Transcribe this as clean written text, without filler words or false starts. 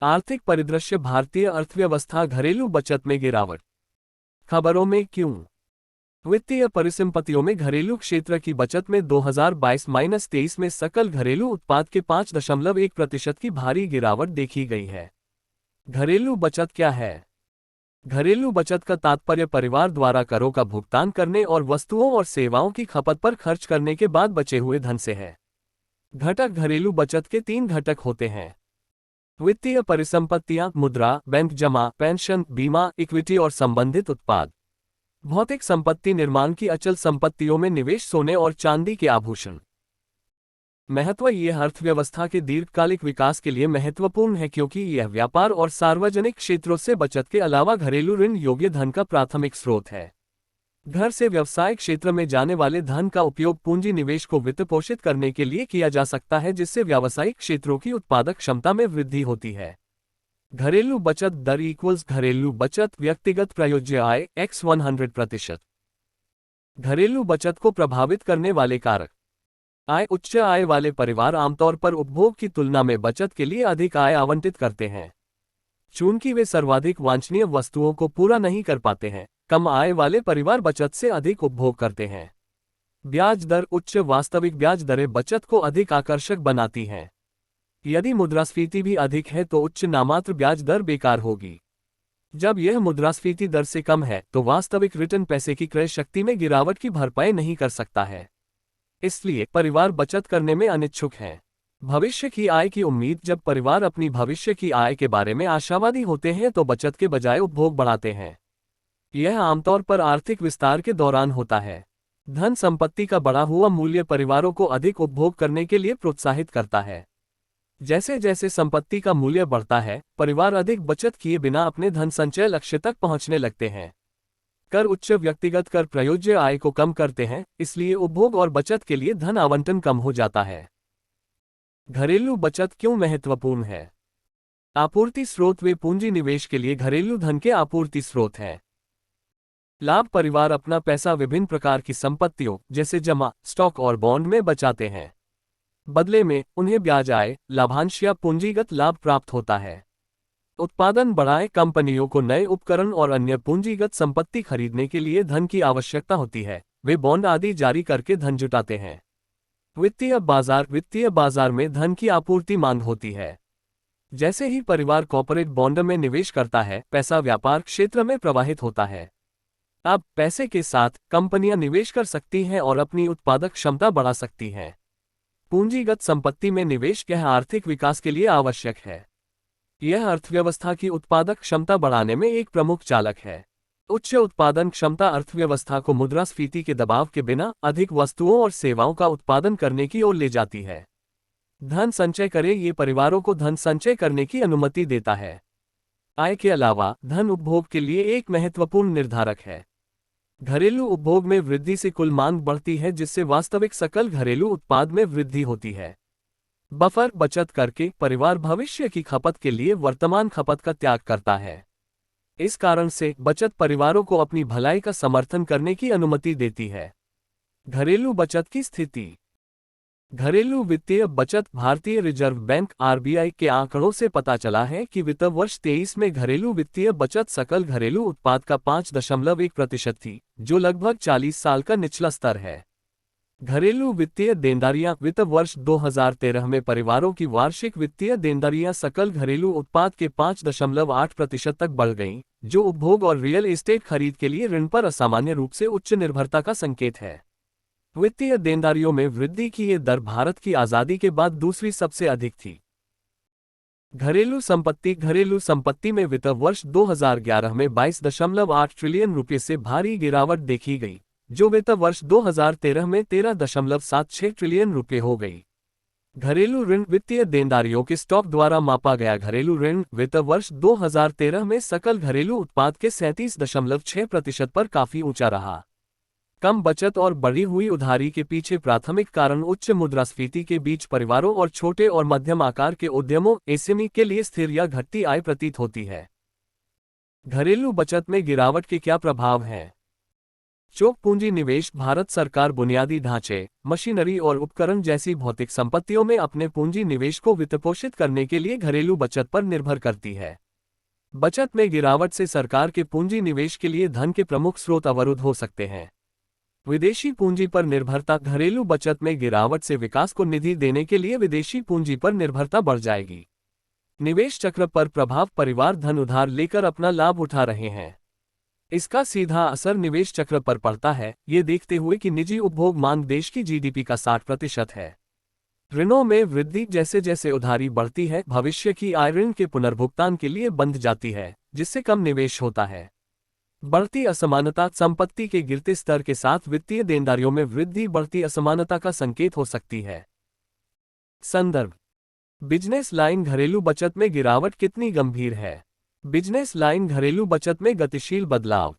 आर्थिक परिदृश्य भारतीय अर्थव्यवस्था घरेलू बचत में गिरावट। खबरों में क्यों? वित्तीय परिसंपत्तियों में घरेलू क्षेत्र की बचत में 2022-23 में सकल घरेलू उत्पाद के 5.1% की भारी गिरावट देखी गई है। घरेलू बचत क्या है? घरेलू बचत का तात्पर्य परिवार द्वारा करों का भुगतान करने और वस्तुओं और सेवाओं की खपत पर खर्च करने के बाद बचे हुए धन से है। घटक घरेलू बचत के 3 घटक होते हैं। वित्तीय परिसंपत्तियां, मुद्रा, बैंक जमा, पेंशन, बीमा, इक्विटी और संबंधित उत्पाद। भौतिक संपत्ति, निर्माण की अचल संपत्तियों में निवेश, सोने और चांदी के आभूषण। महत्व: यह अर्थव्यवस्था के दीर्घकालिक विकास के लिए महत्वपूर्ण है क्योंकि यह व्यापार और सार्वजनिक क्षेत्रों से बचत के अलावा घरेलू ऋण योग्य धन का प्राथमिक स्रोत है। घर से व्यवसाय क्षेत्र में जाने वाले धन का उपयोग पूंजी निवेश को वित्तपोषित करने के लिए किया जा सकता है, जिससे व्यावसायिक क्षेत्रों की उत्पादक क्षमता में वृद्धि होती है। घरेलू बचत दर इक्वल्स घरेलू बचत व्यक्तिगत प्रयोज्य आय x 100%। घरेलू बचत को प्रभावित करने वाले कारक। आय: उच्च आय वाले परिवार आमतौर पर उपभोग की तुलना में बचत के लिए अधिक आय आवंटित करते हैं, चूंकि वे सर्वाधिक वांछनीय वस्तुओं को पूरा नहीं कर पाते हैं। कम आय वाले परिवार बचत से अधिक उपभोग करते हैं। ब्याज दर: उच्च वास्तविक ब्याज दरें बचत को अधिक आकर्षक बनाती हैं। यदि मुद्रास्फीति भी अधिक है तो उच्च नामात्र ब्याज दर बेकार होगी। जब यह मुद्रास्फीति दर से कम है तो वास्तविक रिटर्न पैसे की क्रय शक्ति में गिरावट की भरपाई नहीं कर सकता है। इसलिए परिवार बचत करने में अनिच्छुक हैं। भविष्य की आय की उम्मीद: जब परिवार अपनी भविष्य की आय के बारे में आशावादी होते हैं तो बचत के बजाय उपभोग बढ़ाते हैं। यह आमतौर पर आर्थिक विस्तार के दौरान होता है। धन संपत्ति का बढ़ा हुआ मूल्य परिवारों को अधिक उपभोग करने के लिए प्रोत्साहित करता है। जैसे जैसे संपत्ति का मूल्य बढ़ता है, परिवार अधिक बचत किए बिना अपने धन संचय लक्ष्य तक पहुंचने लगते हैं। कर: उच्च व्यक्तिगत कर प्रयोज्य आय को कम करते हैं, इसलिए उपभोग और बचत के लिए धन आवंटन कम हो जाता है। घरेलू बचत क्यों महत्वपूर्ण है? आपूर्ति स्रोत: वे पूंजी निवेश के लिए घरेलू धन के आपूर्ति स्रोत हैं। लाभ: परिवार अपना पैसा विभिन्न प्रकार की संपत्तियों जैसे जमा, स्टॉक और बॉन्ड में बचाते हैं। बदले में उन्हें ब्याज, आय, लाभांश या पूंजीगत लाभ प्राप्त होता है। उत्पादन बढ़ाएं: कंपनियों को नए उपकरण और अन्य पूंजीगत संपत्ति खरीदने के लिए धन की आवश्यकता होती है। वे बॉन्ड आदि जारी करके धन जुटाते हैं। वित्तीय बाजार: वित्तीय बाजार में धन की आपूर्ति मांग होती है। जैसे ही परिवार कॉर्पोरेट बॉन्ड में निवेश करता है, पैसा व्यापार क्षेत्र में प्रवाहित होता है। अब पैसे के साथ कंपनियां निवेश कर सकती हैं और अपनी उत्पादक क्षमता बढ़ा सकती हैं। पूंजीगत संपत्ति में निवेश यह आर्थिक विकास के लिए आवश्यक है। यह अर्थव्यवस्था की उत्पादक क्षमता बढ़ाने में एक प्रमुख चालक है। उच्च उत्पादन क्षमता अर्थव्यवस्था को मुद्रास्फीति के दबाव के बिना अधिक वस्तुओं और सेवाओं का उत्पादन करने की ओर ले जाती है। धन संचय करें: ये परिवारों को धन संचय करने की अनुमति देता है। आय के अलावा धन उपभोग के लिए एक महत्वपूर्ण निर्धारक है। घरेलू उपभोग में वृद्धि से कुल मांग बढ़ती है, जिससे वास्तविक सकल घरेलू उत्पाद में वृद्धि होती है। बफर: बचत करके परिवार भविष्य की खपत के लिए वर्तमान खपत का त्याग करता है। इस कारण से बचत परिवारों को अपनी भलाई का समर्थन करने की अनुमति देती है। घरेलू बचत की स्थिति। घरेलू वित्तीय बचत: भारतीय रिजर्व बैंक (आरबीआई) के आंकड़ों से पता चला है कि वित्त वर्ष 23 में घरेलू वित्तीय बचत सकल घरेलू उत्पाद का 5.1% थी, जो लगभग 40 साल का निचला स्तर है। घरेलू वित्तीय देनदारियां: वित्त वर्ष 2013 में परिवारों की वार्षिक वित्तीय देनदारियां सकल घरेलू उत्पाद के 5.8% तक बढ़ गईं, जो उपभोग और रियल एस्टेट खरीद के लिए ऋण पर असामान्य रूप से उच्च निर्भरता का संकेत है। वित्तीय देनदारियों में वृद्धि की ये दर भारत की आज़ादी के बाद दूसरी सबसे अधिक थी। घरेलू संपत्ति: घरेलू संपत्ति में वित्त वर्ष 2011 में 22.8 ट्रिलियन रुपये से भारी गिरावट देखी गई, जो वित्त वर्ष 2013 में 13.76 ट्रिलियन रुपये हो गई। घरेलू ऋण: वित्तीय देनदारियों के स्टॉक द्वारा मापा गया घरेलू ऋण वित्त वर्ष 2013 में सकल घरेलू उत्पाद के 37.6% पर काफी ऊंचा रहा। कम बचत और बढ़ी हुई उधारी के पीछे प्राथमिक कारण उच्च मुद्रास्फीति के बीच परिवारों और छोटे और मध्यम आकार के उद्यमों एसएमई के लिए स्थिर या घटती आय प्रतीत होती है। घरेलू बचत में गिरावट के क्या प्रभाव हैं? चोक पूंजी निवेश भारत सरकार बुनियादी ढांचे, मशीनरी और उपकरण जैसी भौतिक संपत्तियों में अपने पूंजी निवेश को वित्तपोषित करने के लिए घरेलू बचत पर निर्भर करती है। बचत में गिरावट से सरकार के पूंजी निवेश के लिए धन के प्रमुख स्रोत अवरुद्ध हो सकते हैं। विदेशी पूंजी पर निर्भरता घरेलू बचत में गिरावट से विकास को निधि देने के लिए विदेशी पूंजी पर निर्भरता बढ़ जाएगी। निवेश चक्र पर प्रभाव परिवार धन उधार लेकर अपना लाभ उठा रहे हैं। इसका सीधा असर निवेश चक्र पर पड़ता है, ये देखते हुए कि निजी उपभोग मांग देश की जीडीपी का 60% है। ऋणों में वृद्धि जैसे जैसे उधारी बढ़ती है, भविष्य की आय ऋण के पुनर्भुगतान के लिए बंध जाती है, जिससे कम निवेश होता है। बढ़ती असमानता संपत्ति के गिरते स्तर के साथ वित्तीय देनदारियों में वृद्धि बढ़ती असमानता का संकेत हो सकती है। संदर्भ: बिजनेस लाइन घरेलू बचत में गिरावट कितनी गंभीर है। बिजनेस लाइन घरेलू बचत में गतिशील बदलाव।